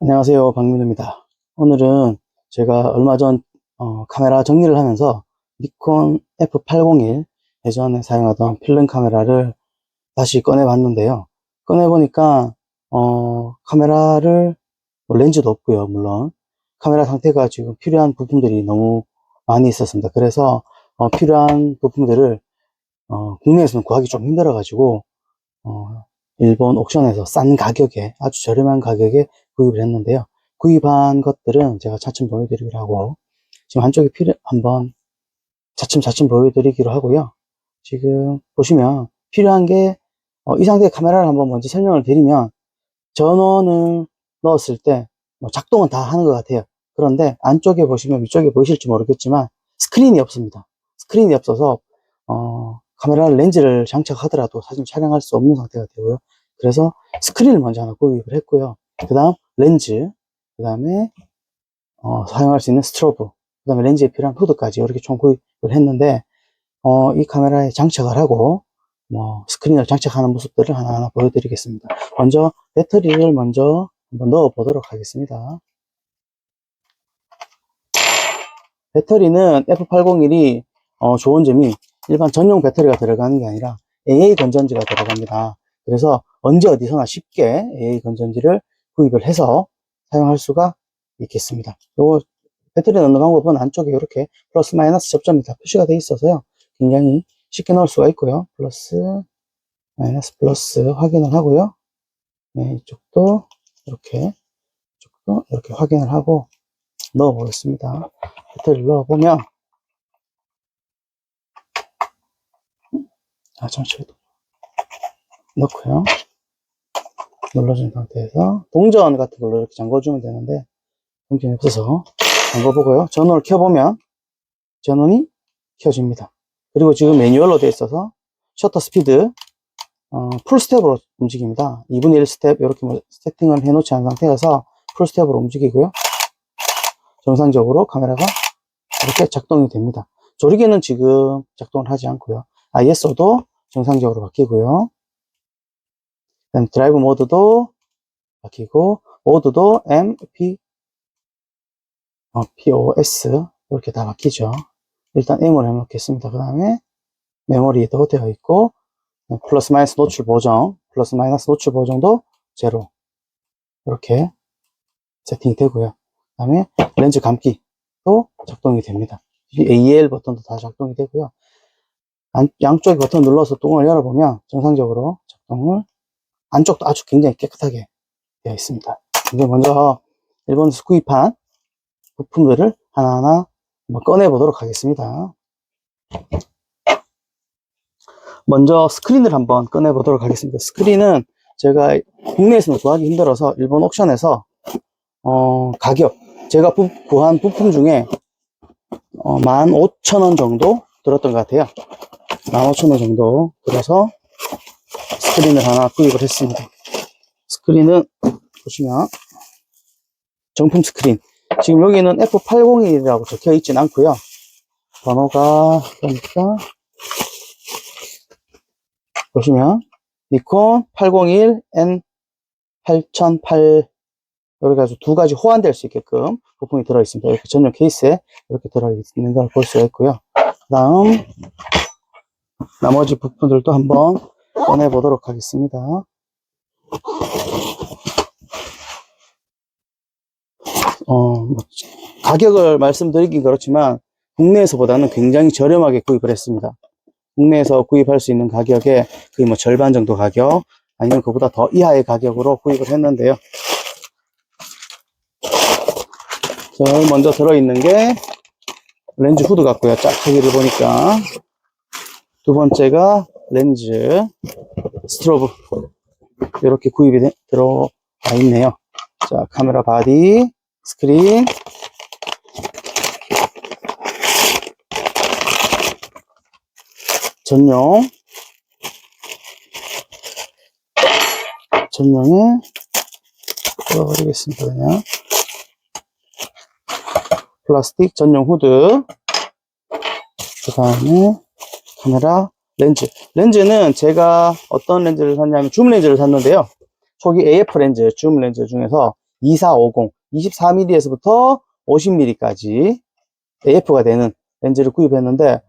안녕하세요, 박민우입니다. 오늘은 제가 얼마 전 카메라 정리를 하면서 니콘 F801 예전에 사용하던 필름 카메라를 다시 꺼내 봤는데요. 꺼내 보니까 카메라를 렌즈도 없고요. 물론 카메라 상태가 지금 필요한 부품들이 너무 많이 있었습니다. 그래서 필요한 부품들을 국내에서는 구하기 좀 힘들어 가지고 일본 옥션에서 싼 가격에, 아주 저렴한 가격에 구입을 했는데요. 구입한 것들은 제가 차츰 보여드리기로 하고, 지금 한쪽에 한번 차츰 보여드리기로 하고요. 지금 보시면 필요한 게, 이 상태의 카메라를 한번 먼저 설명을 드리면, 전원을 넣었을 때, 작동은 다 하는 것 같아요. 그런데 안쪽에 보시면, 위쪽에 보이실지 모르겠지만, 스크린이 없습니다. 스크린이 없어서, 카메라 렌즈를 장착하더라도 사진 촬영할 수 없는 상태가 되고요. 그래서 스크린을 먼저 하나 구입을 했고요. 그 다음 렌즈, 그 다음에 사용할 수 있는 스트로브, 그 다음에 렌즈에 필요한 후드까지 이렇게 총 구입을 했는데 이 카메라에 장착을 하고 스크린을 장착하는 모습들을 하나하나 보여드리겠습니다. 먼저 배터리를 먼저 한번 넣어 보도록 하겠습니다. 배터리는 F801이 좋은 점이 일반 전용 배터리가 들어가는 게 아니라 AA 건전지가 들어갑니다. 그래서 언제 어디서나 쉽게 AA 건전지를 구입을 해서 사용할 수가 있겠습니다. 요 배터리 넣는 방법은 안쪽에 이렇게 플러스 마이너스 접점이 다 표시가 되어 있어서요. 굉장히 쉽게 넣을 수가 있고요. 플러스 마이너스 플러스 확인을 하고요. 네, 이쪽도 이렇게 확인을 하고 넣어 보겠습니다. 배터리를 넣어 보면 잠시만요. 넣고요. 눌러준 상태에서 동전 같은 걸로 이렇게 잠궈주면 되는데 동전이 없어서 잠궈보고요. 전원을 켜보면 전원이 켜집니다. 그리고 지금 매뉴얼로 되어 있어서 셔터 스피드 풀 스텝으로 움직입니다. 2분의 1 스텝 이렇게 세팅을 해놓지 않은 상태여서 풀 스텝으로 움직이고요. 정상적으로 카메라가 이렇게 작동이 됩니다. 조리개는 지금 작동을 하지 않고요. ISO도 정상적으로 바뀌고요. 그다음 드라이브 모드도 바뀌고 모드도 POS 이렇게 다 바뀌죠. 일단 M을 해놓겠습니다. 그 다음에 메모리도 되어 있고 플러스 마이너스 노출 보정, 플러스 마이너스 노출 보정도 제로 이렇게 세팅이 되고요. 그 다음에 렌즈 감기도 작동이 됩니다. AL 버튼도 다 작동이 되고요. 양쪽에 버튼 눌러서 뚜껑을 열어보면 정상적으로 작동을, 안쪽도 아주 굉장히 깨끗하게 되어 있습니다. 이제 먼저 일본에서 구입한 부품들을 하나하나 한번 꺼내 보도록 하겠습니다. 먼저 스크린을 한번 꺼내 보도록 하겠습니다. 스크린은 제가 국내에서는 구하기 힘들어서 일본 옥션에서 가격, 제가 구한 부품 중에 15,000원 정도 들었던 것 같아요. 15,000원 정도 들어서 스크린을 하나 구입을 했습니다. 스크린은 보시면 정품 스크린, 지금 여기는 F801이라고 적혀 있진 않고요. 번호가 그러니까 보시면 니콘 801 N8008 이렇게 해서 두 가지 호환될 수 있게끔 부품이 들어 있습니다. 이렇게 전용 케이스에 이렇게 들어 있는 걸 볼 수가 있고요. 다음 나머지 부품들도 한번 꺼내 보도록 하겠습니다. 가격을 말씀드리긴 그렇지만 국내에서보다는 굉장히 저렴하게 구입을 했습니다. 국내에서 구입할 수 있는 가격에 거의 절반 정도 가격, 아니면 그보다 더 이하의 가격으로 구입을 했는데요. 먼저 들어있는 게 렌즈 후드 같고요. 짝짝이를 보니까. 두 번째가 렌즈 스트로브 이렇게 구입이 들어와 있네요. 자, 카메라 바디, 스크린, 전용에 넣어버리겠습니다. 그냥 플라스틱 전용 후드, 그 다음에 카메라 렌즈는 제가 어떤 렌즈를 샀냐면 줌 렌즈를 샀는데요. 초기 AF 렌즈, 줌 렌즈 중에서 2450, 24mm에서부터 50mm까지 AF가 되는 렌즈를 구입했는데,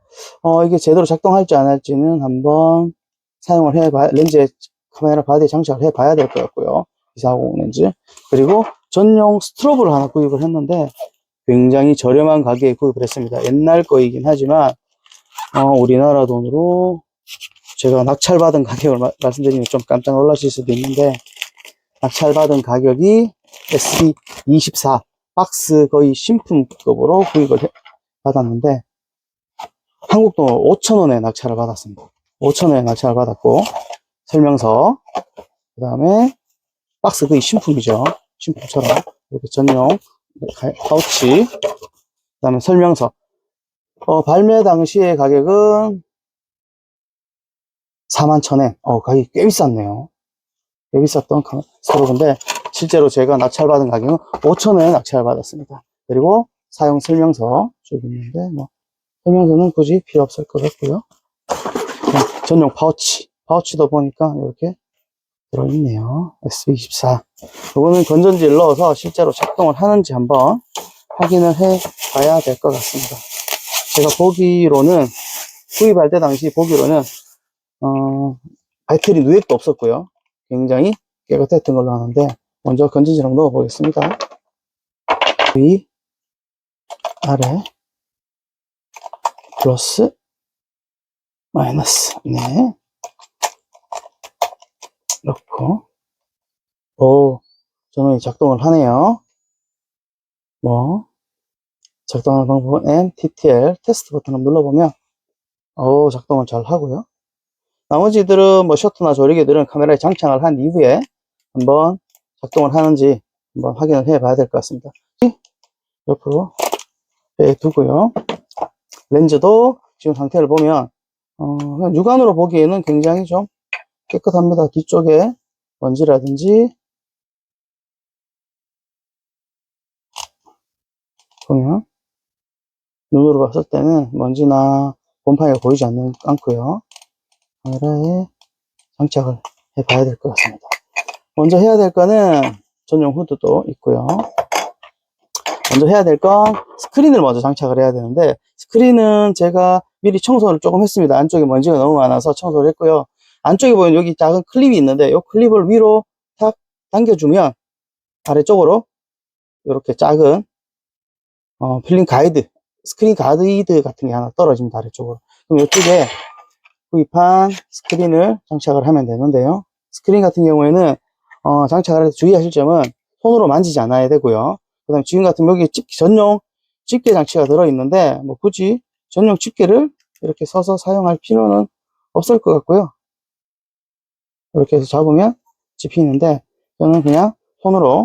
이게 제대로 작동할지 안 할지는 한번 사용을 해봐야, 렌즈에 카메라 바디에 장착을 해봐야 될 것 같고요. 2450 렌즈. 그리고 전용 스트로브를 하나 구입을 했는데, 굉장히 저렴한 가격에 구입을 했습니다. 옛날 거이긴 하지만, 우리나라 돈으로 제가 낙찰받은 가격을 말씀드리면 좀 깜짝 놀라실 수도 있는데, 낙찰받은 가격이 SB24 박스 거의 신품급으로 구입을 받았는데, 한국 돈 5,000원에 낙찰을 받았습니다. 5,000원에 낙찰을 받았고, 설명서, 그 다음에 박스 거의 신품이죠. 신품처럼 이렇게 전용 파우치, 그 다음에 설명서. 발매 당시의 가격은 41,000엔. 가격이 꽤 비쌌네요. 꽤 비쌌던 스트로브인데, 실제로 제가 낙찰받은 가격은 5,000원에 낙찰을 받았습니다. 그리고 사용 설명서 쭉 있는데, 설명서는 굳이 필요 없을 것 같고요. 전용 파우치도 보니까 이렇게 들어있네요. SB24. 이거는 건전지를 넣어서 실제로 작동을 하는지 한번 확인을 해 봐야 될 것 같습니다. 제가 보기로는, 구입할 때 당시 보기로는, 배터리 누액도 없었고요. 굉장히 깨끗했던 걸로 아는데, 먼저 건전지를 넣어 보겠습니다. 위, 아래, 플러스, 마이너스. 네. 넣고, 전원이 작동을 하네요. 작동하는 방법은 NTTL 테스트 버튼을 눌러보면, 작동을 잘 하고요. 나머지들은 셔터나 조리개들은 카메라에 장착을 한 이후에 한번 작동을 하는지 한번 확인을 해 봐야 될 것 같습니다. 옆으로 빼두고요. 렌즈도 지금 상태를 보면, 그냥 육안으로 보기에는 굉장히 좀 깨끗합니다. 뒤쪽에 먼지라든지, 보면, 눈으로 봤을 때는 먼지나 곰팡이가 보이지 않고요. 카메라에 장착을 해 봐야 될 것 같습니다. 먼저 해야 될 거는 전용 후드도 있고요. 먼저 해야 될 건 스크린을 먼저 장착을 해야 되는데, 스크린은 제가 미리 청소를 조금 했습니다. 안쪽에 먼지가 너무 많아서 청소를 했고요. 안쪽에 보면 여기 작은 클립이 있는데, 이 클립을 위로 탁 당겨주면 아래쪽으로 이렇게 작은 필름 가이드, 스크린 가이드 같은 게 하나 떨어집니다. 아래쪽으로. 그럼 이쪽에 구입한 스크린을 장착을 하면 되는데요. 스크린 같은 경우에는 장착을 할 때 주의하실 점은 손으로 만지지 않아야 되고요. 그 다음에 지금 같은 여기 전용 집게 장치가 들어있는데, 굳이 전용 집게를 이렇게 서서 사용할 필요는 없을 것 같고요. 이렇게 해서 잡으면 집히는데, 저는 그냥 손으로,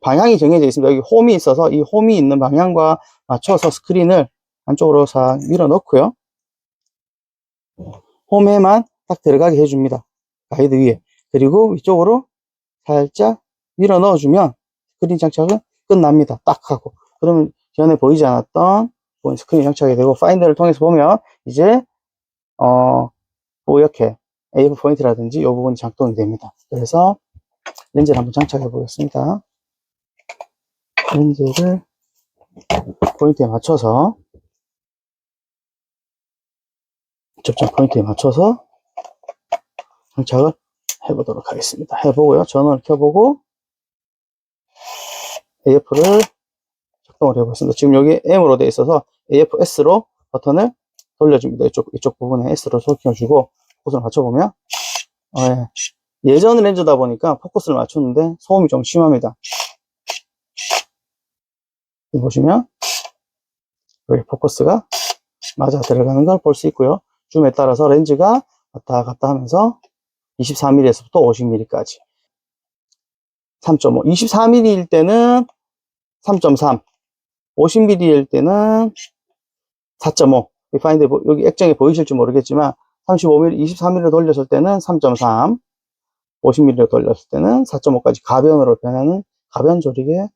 방향이 정해져 있습니다. 여기 홈이 있어서 이 홈이 있는 방향과 맞춰서 스크린을 안쪽으로 싹 밀어 넣고요. 홈에만 딱 들어가게 해줍니다. 가이드 위에. 그리고 위쪽으로 살짝 밀어 넣어주면 스크린 장착은 끝납니다. 딱 하고. 그러면 전에 보이지 않았던 스크린 장착이 되고, 파인더를 통해서 보면 이제 이렇게 AF 포인트라든지 이 부분이 작동이 됩니다. 그래서 렌즈를 한번 장착해 보겠습니다. 렌즈를 포인트에 맞춰서, 접착 포인트에 맞춰서 장착을 해보도록 하겠습니다. 해보고요. 전원을 켜보고 AF를 작동을 해보겠습니다. 지금 여기 M으로 되어 있어서 AF-S로 버튼을 돌려줍니다. 이쪽 부분에 S로 돌려주고 포커스를 맞춰보면, 예전 렌즈다 보니까 포커스를 맞췄는데 소음이 좀 심합니다. 여기 보시면 여기 포커스가 맞아 들어가는 걸 볼 수 있고요. 줌에 따라서 렌즈가 왔다 갔다 하면서 24mm에서부터 50mm까지 3.5, 24mm일 때는 3.3, 50mm일 때는 4.5. 여기 액정에 보이실지 모르겠지만 35mm, 24mm로 돌렸을 때는 3.3, 50mm로 돌렸을 때는 4.5까지 가변으로 변하는 가변 조리개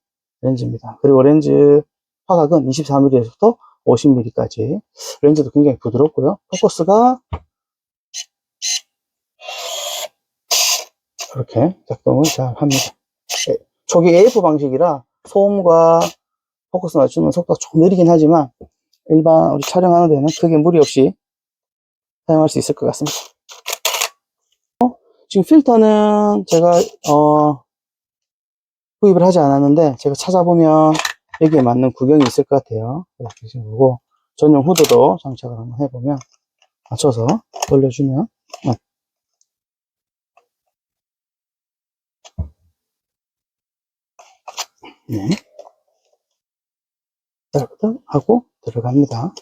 렌즈입니다. 그리고 렌즈 화각은 24mm에서부터 50mm까지. 렌즈도 굉장히 부드럽고요. 포커스가 이렇게 작동을 잘 합니다. 초기 AF 방식이라 소음과 포커스 맞추는 속도가 좀 느리긴 하지만 일반 우리 촬영하는 데는 크게 무리 없이 사용할 수 있을 것 같습니다. 지금 필터는 제가 구입을 하지 않았는데 제가 찾아보면 여기에 맞는 구경이 있을 것 같아요. 그래서 보고 전용 후드도 장착을 한번 해보면 맞춰서 돌려주면 네. 하고 들어갑니다.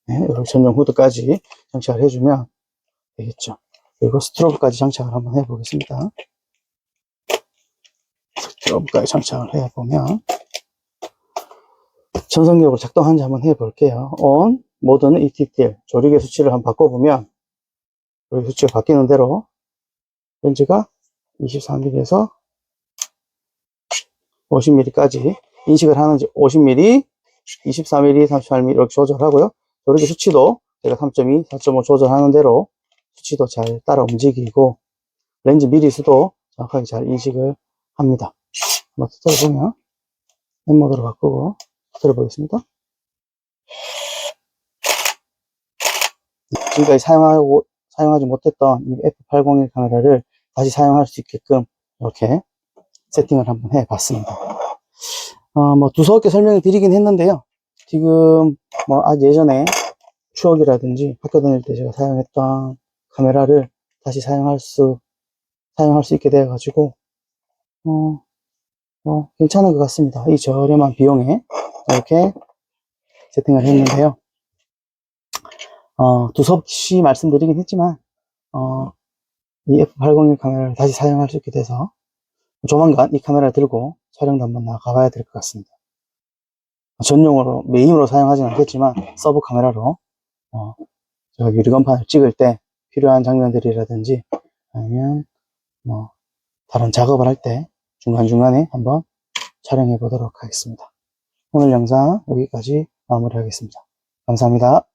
네, 이렇게 전용 후드까지 장착을 해주면 되겠죠. 그리고 스트로브까지 장착을 한번 해보겠습니다. 스트로브까지 장착을 해보면 전성력으로 작동하는지 한번 해볼게요. ON, 모드는 ETTL, 조리개 수치를 한번 바꿔보면 조리개 수치가 바뀌는 대로 렌즈가 23mm에서 50mm까지 인식을 하는지 50mm, 24mm, 38mm 이렇게 조절하고요. 조리개 수치도 제가 3.2, 4.5 조절하는 대로 수치도 잘 따라 움직이고 렌즈 미리수도 정확하게 잘 인식을 합니다. 한번 틀어보면 앱모드로 바꾸고 들어보겠습니다. 지금까지 사용하지 못했던 이 F801 카메라를 다시 사용할 수 있게끔 이렇게 세팅을 한번 해봤습니다. 뭐 두서없게 설명을 드리긴 했는데요. 지금 예전에 추억이라든지 학교 다닐 때 제가 사용했던 카메라를 다시 사용할 수 있게 되어가지고 괜찮은 것 같습니다. 이 저렴한 비용에 이렇게 세팅을 했는데요. 두서없이 말씀드리긴 했지만 이 F801 카메라를 다시 사용할 수 있게 돼서 조만간 이 카메라를 들고 촬영도 한번 나가봐야 될 것 같습니다. 전용으로 메인으로 사용하지는 않겠지만 서브 카메라로 제가 유리건판을 찍을 때 필요한 장면들이라든지 아니면 다른 작업을 할 때 중간중간에 한번 촬영해 보도록 하겠습니다. 오늘 영상 여기까지 마무리하겠습니다. 감사합니다.